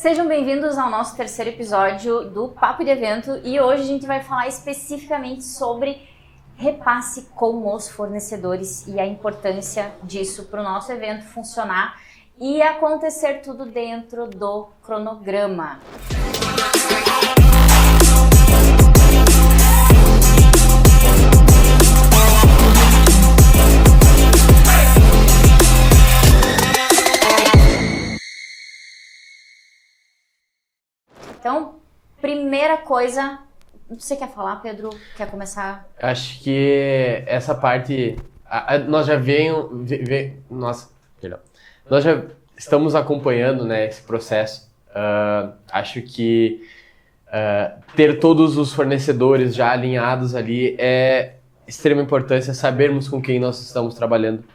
Sejam bem-vindos ao nosso terceiro episódio do Papo de Evento e hoje a gente vai falar especificamente sobre repasse com os fornecedores e a importância disso para o nosso evento funcionar e acontecer tudo dentro do cronograma. Então, primeira coisa, você quer falar, Pedro? Quer começar? Acho que essa parte, nós já nós já estamos acompanhando, né, esse processo. Acho que ter todos os fornecedores já alinhados ali é extrema importância, sabermos com quem nós estamos trabalhando.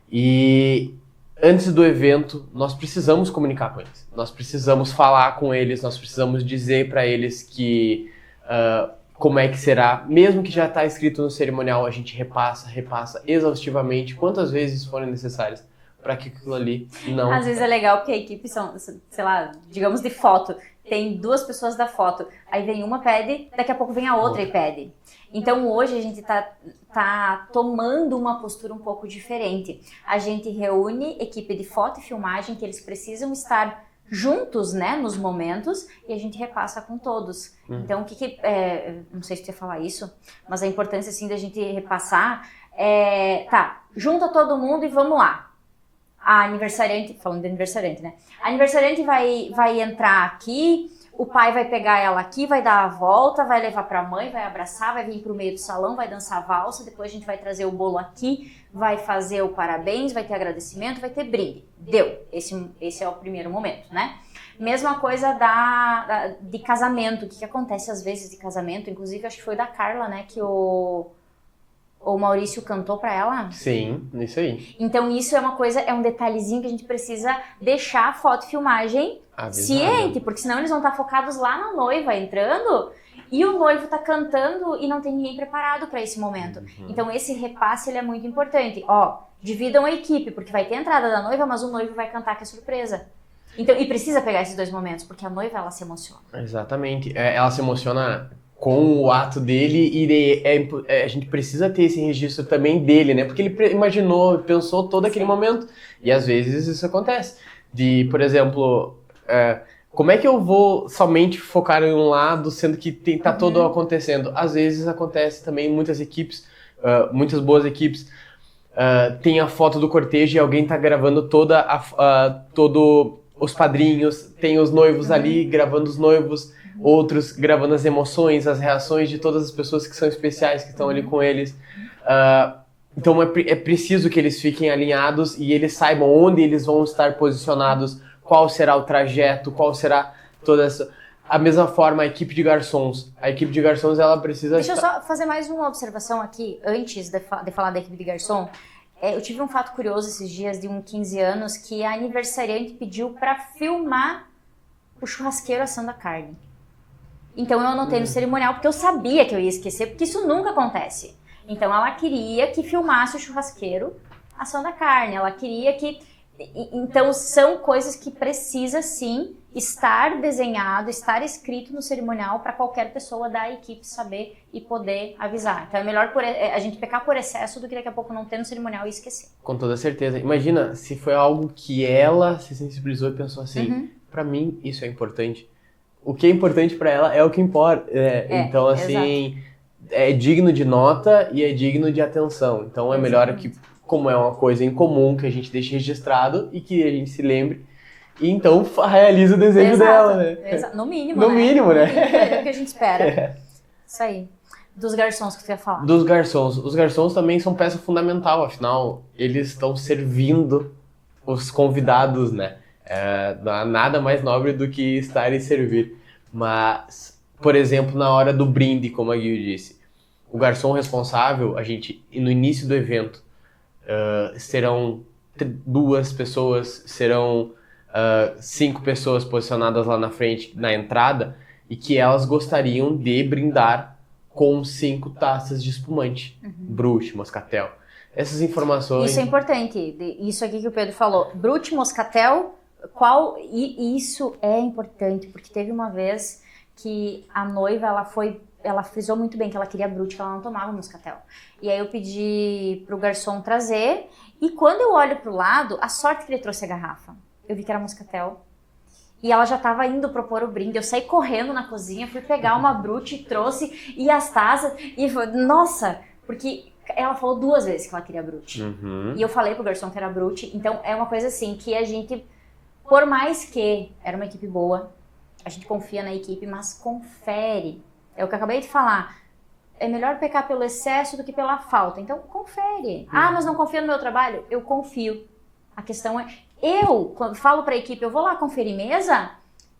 E antes do evento, nós precisamos comunicar com eles. Nós precisamos falar com eles, nós precisamos dizer para eles que como é que será. Mesmo que já está escrito no cerimonial, a gente repassa exaustivamente, quantas vezes forem necessárias para que aquilo ali não... Às vezes é legal porque a equipe são, sei lá, digamos de foto. Tem duas pessoas da foto, aí vem uma pede, daqui a pouco vem a outra e pede. Então hoje a gente tá tomando uma postura um pouco diferente. A gente reúne equipe de foto e filmagem que eles precisam estar juntos, né, nos momentos, e a gente repassa com todos. Então não sei se você ia falar isso, mas a importância assim da gente repassar junta todo mundo e vamos lá. A aniversariante, falando de aniversariante, né? A aniversariante vai entrar aqui, o pai vai pegar ela aqui, vai dar a volta, vai levar pra mãe, vai abraçar, vai vir pro meio do salão, vai dançar valsa, depois a gente vai trazer o bolo aqui, vai fazer o parabéns, vai ter agradecimento, vai ter brinde. Deu. Esse é o primeiro momento, né? Mesma coisa de casamento, o que acontece às vezes de casamento, inclusive acho que foi da Carla, né, que o Maurício cantou pra ela? Sim, isso aí. Então isso é uma coisa, é um detalhezinho que a gente precisa deixar a foto e filmagem ciente, porque senão eles vão estar focados lá na noiva entrando e o noivo tá cantando e não tem ninguém preparado pra esse momento. Então esse repasse ele é muito importante. Dividam a equipe, porque vai ter a entrada da noiva, mas o noivo vai cantar que é surpresa. Então, e precisa pegar esses dois momentos, porque a noiva ela se emociona. Exatamente. Ela se emociona com o ato dele e a gente precisa ter esse registro também dele, né? Porque ele imaginou, pensou todo aquele momento. E às vezes isso acontece. Por exemplo, como é que eu vou somente focar em um lado, sendo que tá todo acontecendo? Às vezes acontece também, muitas equipes, muitas boas equipes, tem a foto do cortejo e alguém tá gravando todo os padrinhos, tem os noivos ali gravando os noivos, outros gravando as emoções, as reações de todas as pessoas que são especiais, que estão ali com eles. Então é preciso que eles fiquem alinhados e eles saibam onde eles vão estar posicionados, qual será o trajeto, qual será toda essa... A mesma forma, a equipe de garçons. A equipe de garçons, ela precisa... Deixa eu só fazer mais uma observação aqui, antes de falar da equipe de garçom. Eu tive um fato curioso esses dias, de 15 anos, que a aniversariante pediu para filmar o churrasqueiro assando a carne. Então eu anotei no cerimonial, porque eu sabia que eu ia esquecer, porque isso nunca acontece. Então ela queria que filmasse o churrasqueiro assando a carne, ela queria que... Então são coisas que precisa sim estar desenhado, estar escrito no cerimonial para qualquer pessoa da equipe saber e poder avisar. Então é melhor a gente pecar por excesso do que daqui a pouco não ter no cerimonial e esquecer. Com toda certeza. Imagina se foi algo que ela se sensibilizou e pensou assim, para mim isso é importante. O que é importante para ela é o que importa. Então assim, exato. É digno de nota e é digno de atenção. Então é melhor que, como é uma coisa em comum, que a gente deixe registrado e que a gente se lembre. E então realiza o desejo dela, né? No mínimo, no mínimo, né? É o que a gente espera. Isso aí. Dos garçons que você ia falar. Dos garçons. Os garçons também são peça fundamental, afinal, eles estão servindo os convidados, né? Não há nada mais nobre do que estar e servir. Mas, por exemplo, na hora do brinde, como a Gui disse, o garçom responsável, no início do evento, serão 2 pessoas, serão 5 pessoas posicionadas lá na frente, na entrada, e que elas gostariam de brindar com 5 taças de espumante, Brut, Moscatel. Essas informações... Isso é importante, isso aqui que o Pedro falou, Brut, Moscatel, E isso é importante, porque teve uma vez que a noiva, ela frisou muito bem que ela queria brute, que ela não tomava moscatel. E aí eu pedi pro garçom trazer, e quando eu olho pro lado, a sorte que ele trouxe a garrafa. Eu vi que era moscatel. E ela já estava indo propor o brinde. Eu saí correndo na cozinha, fui pegar uma brute, trouxe, e as taças, e foi, nossa, porque ela falou 2 vezes que ela queria brute. E eu falei pro garçom que era brute, então é uma coisa assim, que a gente, por mais que era uma equipe boa, a gente confia na equipe, mas confere. É o que eu acabei de falar. É melhor pecar pelo excesso do que pela falta. Então, confere. Ah, mas não confia no meu trabalho? Eu confio. A questão é... quando falo pra equipe, eu vou lá conferir mesa,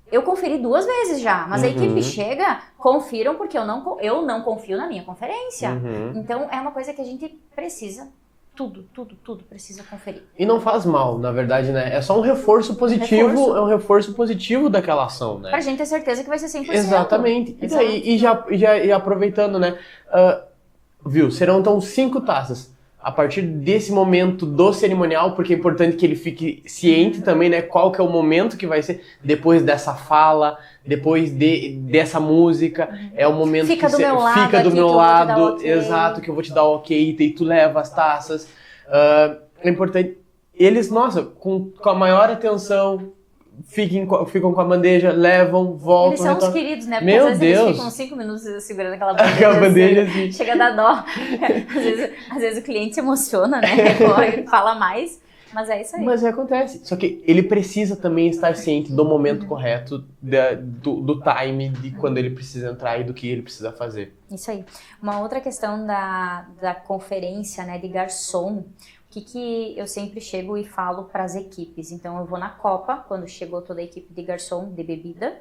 eu conferi 2 vezes já. Mas a equipe chega, confiram, porque eu não confio na minha conferência. Então, é uma coisa que a gente precisa... Tudo precisa conferir. E não faz mal, na verdade, né? É só um reforço positivo, é um reforço positivo daquela ação, né? Pra gente ter certeza que vai ser 100%. Exatamente. E daí, e aproveitando, né? Viu, serão então 5 taças. A partir desse momento do cerimonial, porque é importante que ele fique ciente também, né? Qual que é o momento que vai ser, depois dessa fala, depois dessa música, é o momento fica que do meu lado, fica do meu lado, okay. Exato, que eu vou te dar o ok, e tu leva as taças. É importante, eles, nossa, com a maior atenção, ficam com a bandeja, levam, voltam. Eles são os queridos, né? Porque Meu às vezes Deus. eles ficam 5 minutos segurando aquela bandeja. Assim. Chega a dar dó. Às vezes o cliente se emociona, né? Corre, fala mais. Mas é isso aí. Mas acontece. Só que ele precisa também estar ciente do momento correto, do time, de quando ele precisa entrar e do que ele precisa fazer. Isso aí. Uma outra questão da conferência, né, de garçom, o que eu sempre chego e falo para as equipes. Então eu vou na Copa, quando chegou toda a equipe de garçom, de bebida,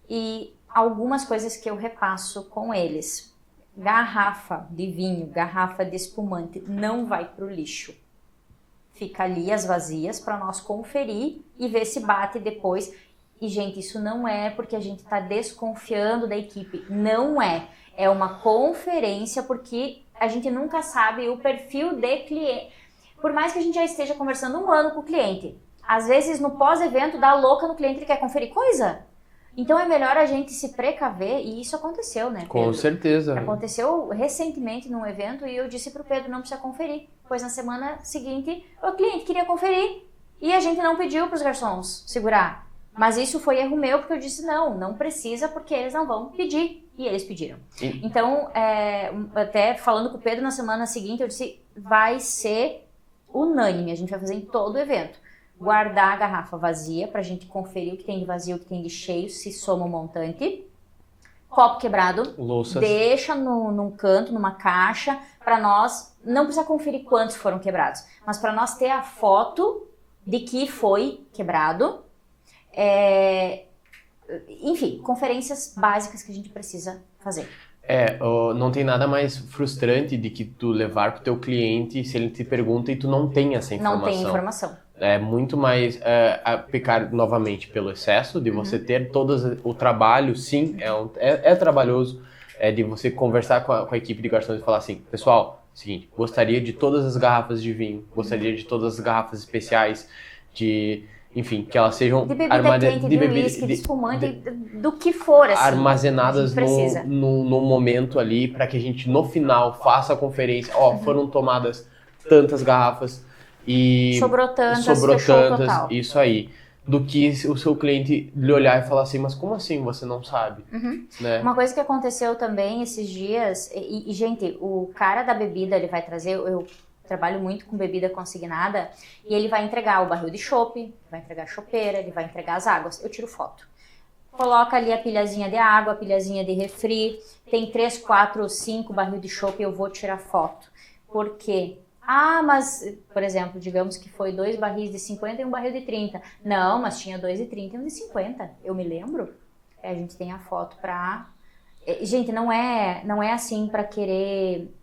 e algumas coisas que eu repasso com eles. Garrafa de vinho, garrafa de espumante, não vai para o lixo. Fica ali as vazias para nós conferir e ver se bate depois. E, gente, isso não é porque a gente está desconfiando da equipe. Não é. É uma conferência porque a gente nunca sabe o perfil de cliente. Por mais que a gente já esteja conversando 1 ano com o cliente, às vezes no pós-evento dá louca no cliente, ele quer conferir coisa. Então é melhor a gente se precaver, e isso aconteceu, né, Pedro? Com certeza. Aconteceu recentemente num evento e eu disse pro Pedro, não precisa conferir. Pois na semana seguinte, o cliente queria conferir e a gente não pediu pros garçons segurar. Mas isso foi erro meu, porque eu disse, não precisa, porque eles não vão pedir. E eles pediram. Então, até falando com o Pedro na semana seguinte, eu disse, vai ser unânime, a gente vai fazer em todo o evento. Guardar a garrafa vazia pra gente conferir o que tem de vazio, o que tem de cheio, se soma o montante. Copo quebrado, louças, deixa num canto, numa caixa, pra nós, não precisa conferir quantos foram quebrados, mas pra nós ter a foto de que foi quebrado. Enfim, conferências básicas que a gente precisa fazer. Não tem nada mais frustrante de que tu levar pro teu cliente se ele te pergunta e tu não tem essa informação. Não tem informação. É muito mais a pecar novamente pelo excesso, de você ter todo o trabalho, sim, é trabalhoso, de você conversar com a equipe de garçons e falar assim, pessoal, seguinte, gostaria de todas as garrafas de vinho, gostaria de todas as garrafas especiais, enfim, que elas sejam de bebida quente, de uísque, de espumante, do que for, assim, armazenadas no momento ali, para que a gente no final faça a conferência, foram tomadas tantas garrafas e sobrou tantas, isso aí, do que o seu cliente lhe olhar e falar assim, mas como assim você não sabe? Né? Uma coisa que aconteceu também esses dias, e gente, o cara da bebida, ele vai trazer, eu trabalho muito com bebida consignada, e ele vai entregar o barril de chopp, vai entregar a chopeira, ele vai entregar as águas, eu tiro foto. Coloca ali a pilhazinha de água, a pilhazinha de refri, tem 3, 4, 5 barril de chopp, eu vou tirar foto. Por quê? Mas, por exemplo, digamos que foi 2 barris de 50 e um barril de 30. Não, mas tinha 2 de 30 e um de 50. Eu me lembro. A gente tem a foto pra... Gente, não é assim pra querer...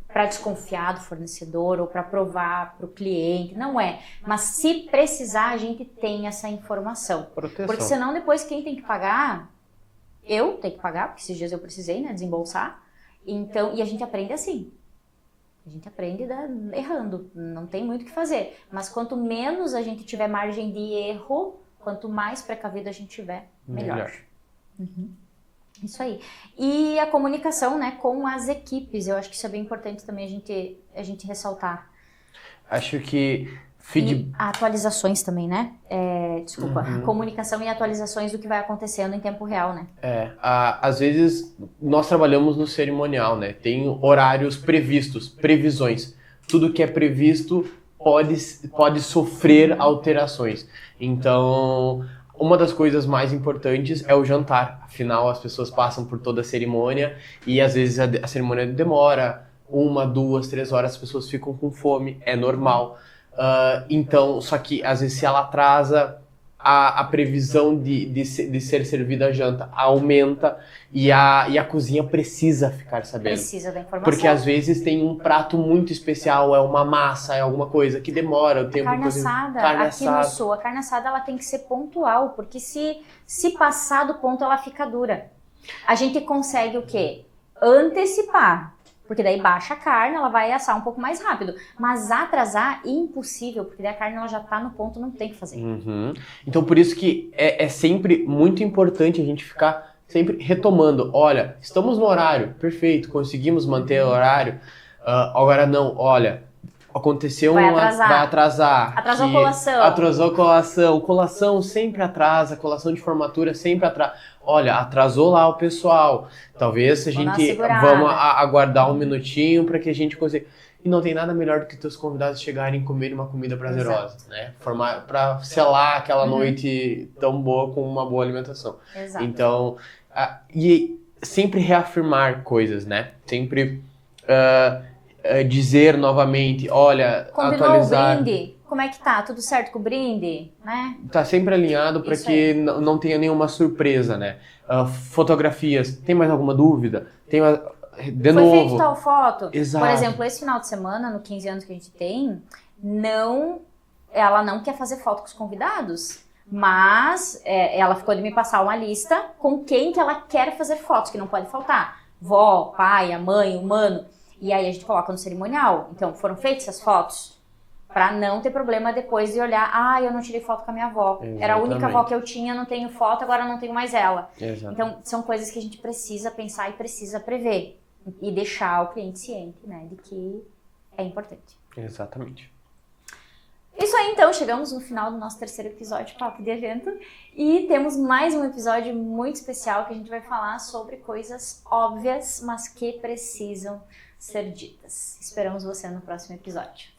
Pra desconfiar do fornecedor ou pra provar pro cliente. Não é. Mas se precisar, a gente tem essa informação. Proteção. Porque senão depois quem tem que pagar... Eu tenho que pagar, porque esses dias eu precisei, né, desembolsar. Então, e a gente aprende assim. A gente aprende errando, não tem muito o que fazer. Mas quanto menos a gente tiver margem de erro, quanto mais precavido a gente tiver, melhor. Uhum. Isso aí. E a comunicação, né, com as equipes, eu acho que isso é bem importante também a gente ressaltar. Acho que E atualizações também, né? Comunicação e atualizações do que vai acontecendo em tempo real, né? Às vezes nós trabalhamos no cerimonial, né? Tem horários previstos, previsões. Tudo que é previsto pode sofrer alterações. Então, uma das coisas mais importantes é o jantar. Afinal, as pessoas passam por toda a cerimônia e às vezes a cerimônia demora 1, 2, 3 horas, as pessoas ficam com fome, é normal. Então, só que às vezes se ela atrasa, a previsão de ser servida a janta aumenta e a cozinha precisa ficar sabendo. Precisa da informação. Porque às vezes tem um prato muito especial, é uma massa, é alguma coisa que demora o tempo. Carne assada, aqui no sul, a carne assada ela tem que ser pontual, porque se passar do ponto ela fica dura. A gente consegue o quê? Antecipar. Porque daí baixa a carne, ela vai assar um pouco mais rápido. Mas atrasar, impossível, porque daí a carne ela já tá no ponto, não tem o que fazer. Uhum. Então por isso que é sempre muito importante a gente ficar sempre retomando. Olha, estamos no horário, perfeito, conseguimos manter o horário. Agora não, olha, aconteceu vai atrasar. Atrasou a colação. Atrasou a colação. Colação sempre atrasa, colação de formatura sempre atrasa. Olha, atrasou lá o pessoal. Talvez vamos aguardar um minutinho para que a gente consiga. E não tem nada melhor do que teus convidados chegarem e comerem uma comida prazerosa, né? Para selar aquela noite tão boa com uma boa alimentação. Exato. Então, e sempre reafirmar coisas, né? Sempre dizer novamente, olha, combinou atualizar. O brinde? Como é que tá? Tudo certo com o brinde? Né? Tá sempre alinhado para que não tenha nenhuma surpresa, né? Fotografias, tem mais alguma dúvida? De novo. Foi feito tal foto? Exato. Por exemplo, esse final de semana, no 15 anos que a gente tem, ela não quer fazer foto com os convidados, mas ela ficou de me passar uma lista com quem que ela quer fazer fotos, que não pode faltar. Vó, pai, a mãe, o mano. E aí a gente coloca no cerimonial. Então, foram feitas essas fotos? Pra não ter problema depois de olhar, eu não tirei foto com a minha avó. Exatamente. Era a única avó que eu tinha, não tenho foto, agora não tenho mais ela. Exato. Então, são coisas que a gente precisa pensar e precisa prever. E deixar o cliente ciente, né, de que é importante. Exatamente. Isso aí, então, chegamos no final do nosso 3º episódio de Papo de Evento. E temos mais um episódio muito especial que a gente vai falar sobre coisas óbvias, mas que precisam ser ditas. Esperamos você no próximo episódio.